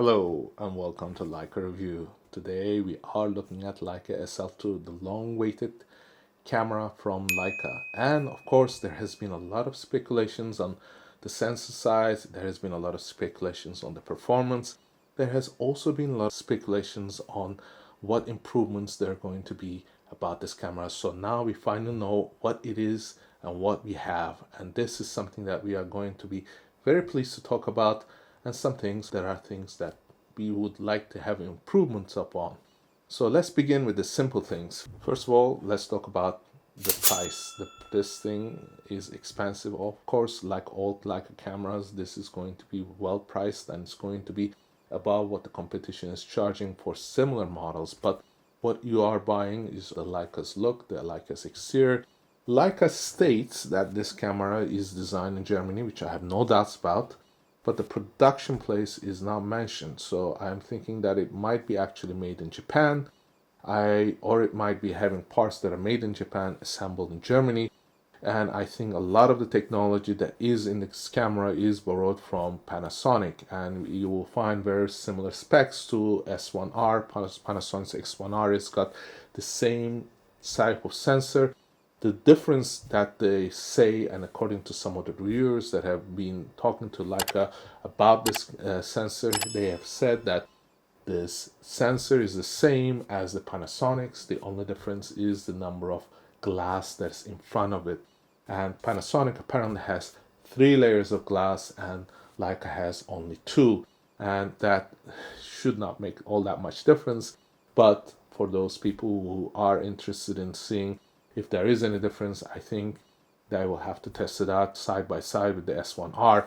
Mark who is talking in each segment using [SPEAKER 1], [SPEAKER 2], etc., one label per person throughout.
[SPEAKER 1] Hello and welcome to Leica Review. Today we are looking at Leica Sl2, the long-awaited camera from Leica. And of course there has been a lot of speculations on the sensor size, there has been a lot of speculations on the performance, there has also been a lot of speculations on what improvements there are going to be about this camera. So now we finally know what it is and what we have, and this is something that we are going to be very pleased to talk about, and some things, there are things that we would like to have improvements upon. So let's begin with the simple things. First of all, let's talk about the price. This thing is expensive, of course. Like all Leica cameras, this is going to be well priced and it's going to be above what the competition is charging for similar models. But what you are buying is the Leica's look, the Leica's exterior. Leica states that this camera is designed in Germany, which I have no doubts about, but the production place is not mentioned. So I'm thinking that it might be actually made in Japan, or it might be having parts that are made in Japan assembled in Germany. And I think a lot of the technology that is in this camera is borrowed from Panasonic, and you will find very similar specs to S1R. Panasonic's X1R has got the same type of sensor. The difference that they say, and according to some of the reviewers that have been talking to Leica about this sensor, they have said that this sensor is the same as the Panasonic's. The only difference is the number of glass that's in front of it. And Panasonic apparently has 3 layers of glass and Leica has only 2. And that should not make all that much difference. But for those people who are interested in seeing if there is any difference, I think they will have to test it out side by side with the S1R.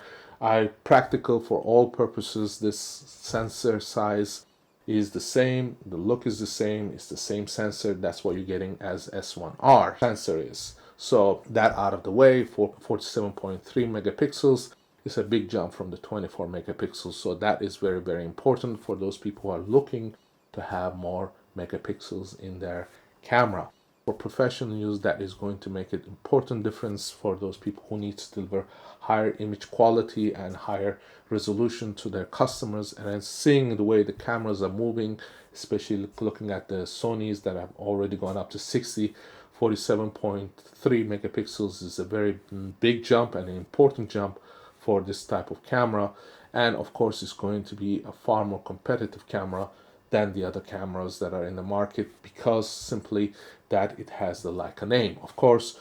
[SPEAKER 1] Practical for all purposes, this sensor size is the same, the look is the same, it's the same sensor. That's what you're getting as S1R sensor is. So that out of the way, for 47.3 megapixels is a big jump from the 24 megapixels. So that is very, very important for those people who are looking to have more megapixels in their camera. For professional use, that is going to make an important difference for those people who need to deliver higher image quality and higher resolution to their customers. And then seeing the way the cameras are moving, especially looking at the Sonys that have already gone up to 60, 47.3 megapixels is a very big jump and an important jump for this type of camera. And of course, it's going to be a far more competitive camera than the other cameras that are in the market, because simply that it has the Leica name. Of course,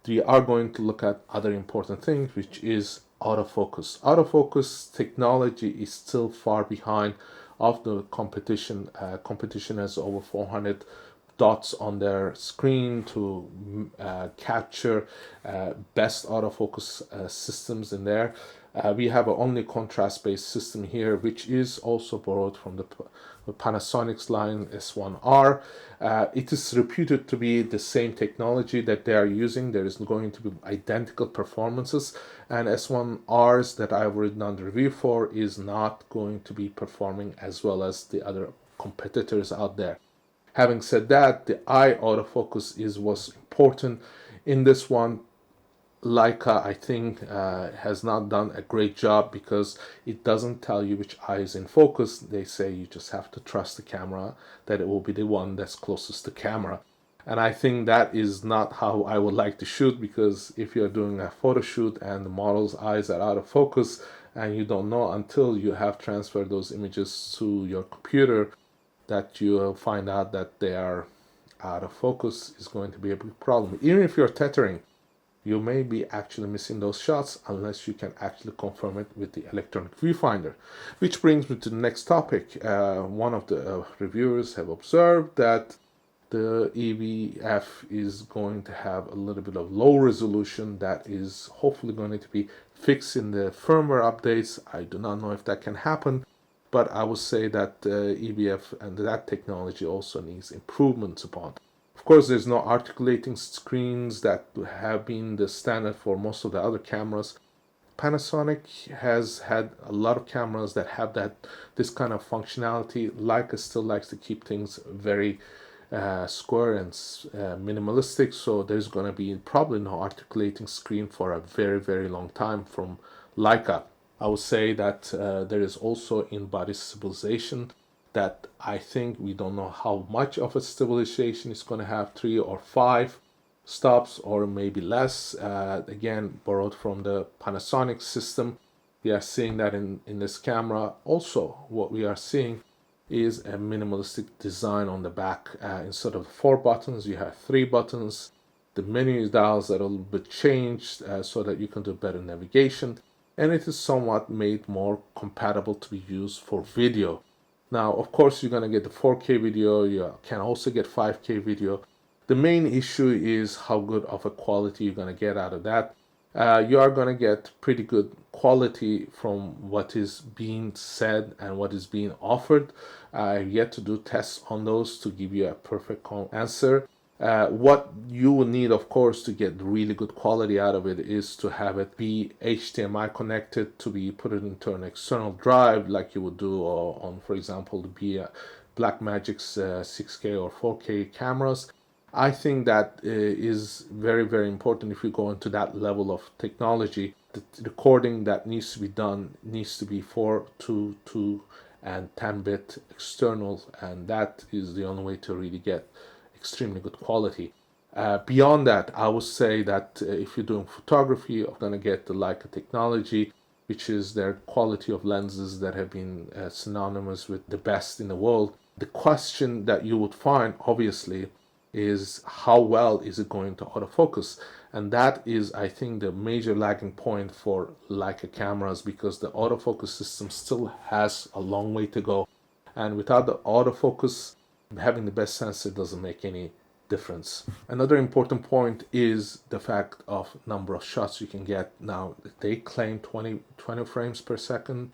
[SPEAKER 1] we are going to look at other important things, which is autofocus. Autofocus technology is still far behind of the competition. Competition has over 400 dots on their screen to capture best autofocus systems in there. We have a only contrast-based system here, which is also borrowed from the Panasonic's line S1R. It is reputed to be the same technology that they are using. There is going to be identical performances, and S1Rs that I've already done the review for is not going to be performing as well as the other competitors out there. Having said that, the eye autofocus is what's important in this one. Leica, I think, has not done a great job, because it doesn't tell you which eye is in focus. They say you just have to trust the camera, that it will be the one that's closest to camera. And I think that is not how I would like to shoot, because if you're doing a photo shoot and the model's eyes are out of focus and you don't know until you have transferred those images to your computer that you will find out that they are out of focus, is going to be a big problem. Even if you're tethering, you may be actually missing those shots unless you can actually confirm it with the electronic viewfinder. Which brings me to the next topic. One of the reviewers have observed that the EVF is going to have a little bit of low resolution that is hopefully going to be fixed in the firmware updates. I do not know if that can happen, but I would say that EVF and that technology also needs improvements upon. Of course, there's no articulating screens that have been the standard for most of the other cameras. Panasonic has had a lot of cameras that have this kind of functionality. Leica still likes to keep things very square and minimalistic, so there's going to be probably no articulating screen for a very, very long time from Leica. I would say that there is also in-body stabilization that I think we don't know how much of a stabilization it's going to have, 3 or 5 stops or maybe less. Again, borrowed from the Panasonic system. We are seeing that in this camera. Also, what we are seeing is a minimalistic design on the back. Instead of 4 buttons, you have 3 buttons. The menu dials are a little bit changed so that you can do better navigation, and it is somewhat made more compatible to be used for video. Now, of course, you're going to get the 4K video. You can also get 5K video. The main issue is how good of a quality you're going to get out of that. You are going to get pretty good quality from what is being said and what is being offered. I've yet to do tests on those to give you a perfect answer. What you will need, of course, to get really good quality out of it is to have it be HDMI connected, to be put it into an external drive like you would do on, for example, the Blackmagic's 6K or 4K cameras. I think that is very, very important. If you go into that level of technology, the recording that needs to be done needs to be 4, 2, 2, and 10-bit external, and that is the only way to really get extremely good quality. Beyond that, I would say that if you're doing photography, you're going to get the Leica technology, which is their quality of lenses that have been synonymous with the best in the world. The question that you would find, obviously, is how well is it going to autofocus, and that is, I think, the major lagging point for Leica cameras, because the autofocus system still has a long way to go, and without the autofocus, having the best sensor doesn't make any difference. Another important point is the fact of number of shots you can get. Now, they claim 20 frames per second,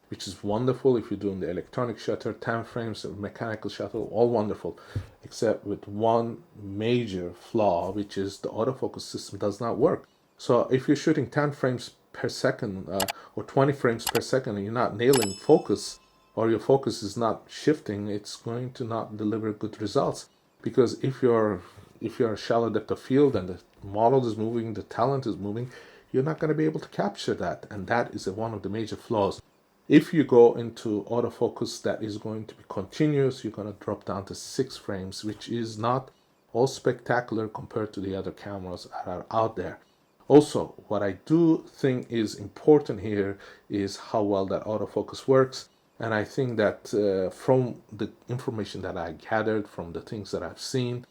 [SPEAKER 1] which is wonderful if you're doing the electronic shutter, 10 frames of mechanical shutter, all wonderful, except with one major flaw, which is the autofocus system does not work. So if you're shooting 10 frames per second or 20 frames per second and you're not nailing focus, or your focus is not shifting, it's going to not deliver good results. Because if you're a shallow depth of field and the model is moving, the talent is moving, you're not going to be able to capture that, and that is one of the major flaws. If you go into autofocus that is going to be continuous, you're going to drop down to 6 frames, which is not all spectacular compared to the other cameras that are out there. Also, what I do think is important here is how well that autofocus works. And I think that from the information that I gathered, from the things that I've seen,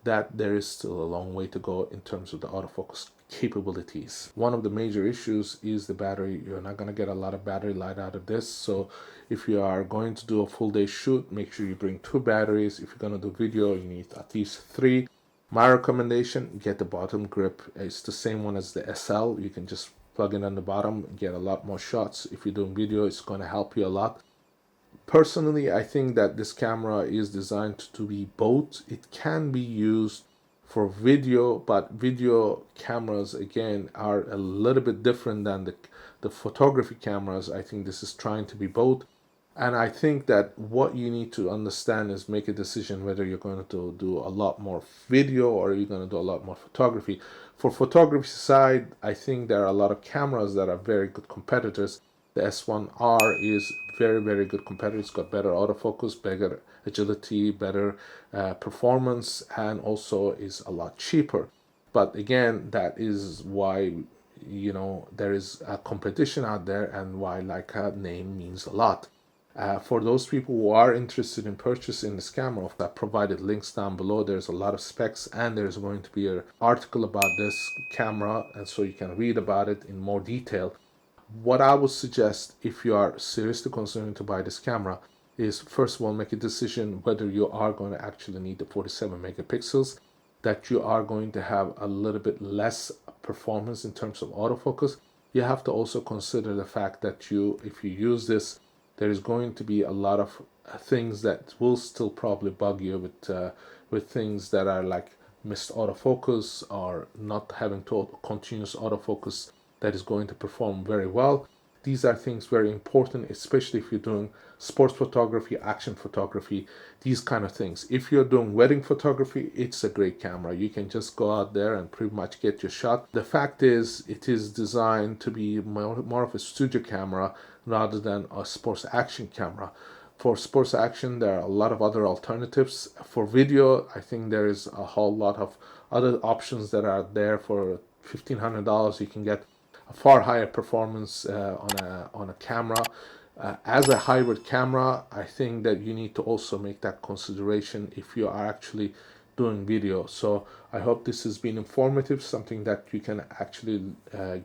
[SPEAKER 1] that there is still a long way to go in terms of the autofocus capabilities. One of the major issues is the battery. You're not going to get a lot of battery life out of this. So if you are going to do a full day shoot, make sure you bring 2 batteries. If you're going to do video, you need at least 3. My recommendation, get the bottom grip. It's the same one as the SL. You can just plug it on the bottom and get a lot more shots. If you're doing video, it's going to help you a lot. Personally, I think that this camera is designed to be both. It can be used for video, but video cameras, again, are a little bit different than the photography cameras. I think this is trying to be both. And I think that what you need to understand is make a decision whether you're going to do a lot more video or you're going to do a lot more photography. For photography side, I think there are a lot of cameras that are very good competitors. The S1R is very, very good competitor. It's got better autofocus, better agility, better performance, and also is a lot cheaper. But again, that is why, you know, there is a competition out there, and why Leica name means a lot. For those people who are interested in purchasing this camera, I've provided links down below. There's a lot of specs, and there's going to be an article about this camera, and so you can read about it in more detail. What I would suggest, if you are seriously considering to buy this camera, is first of all, make a decision whether you are going to actually need the 47 megapixels, that you are going to have a little bit less performance in terms of autofocus. You have to also consider the fact that if you use this, there is going to be a lot of things that will still probably bug you with things that are like missed autofocus or not having continuous autofocus that is going to perform very well. These are things very important, especially if you're doing sports photography, action photography, these kind of things. If you're doing wedding photography, it's a great camera. You can just go out there and pretty much get your shot. The fact is, it is designed to be more of a studio camera rather than a sports action camera. For sports action, there are a lot of other alternatives. For video, I think there is a whole lot of other options that are there. For $1,500, you can get a far higher performance on a camera. As a hybrid camera, I think that you need to also make that consideration if you are actually doing video. So I hope this has been informative, something that you can actually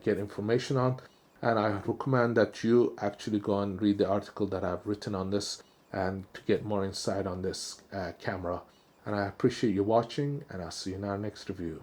[SPEAKER 1] get information on. And I recommend that you actually go and read the article that I've written on this and to get more insight on this camera. And I appreciate you watching, and I'll see you in our next review.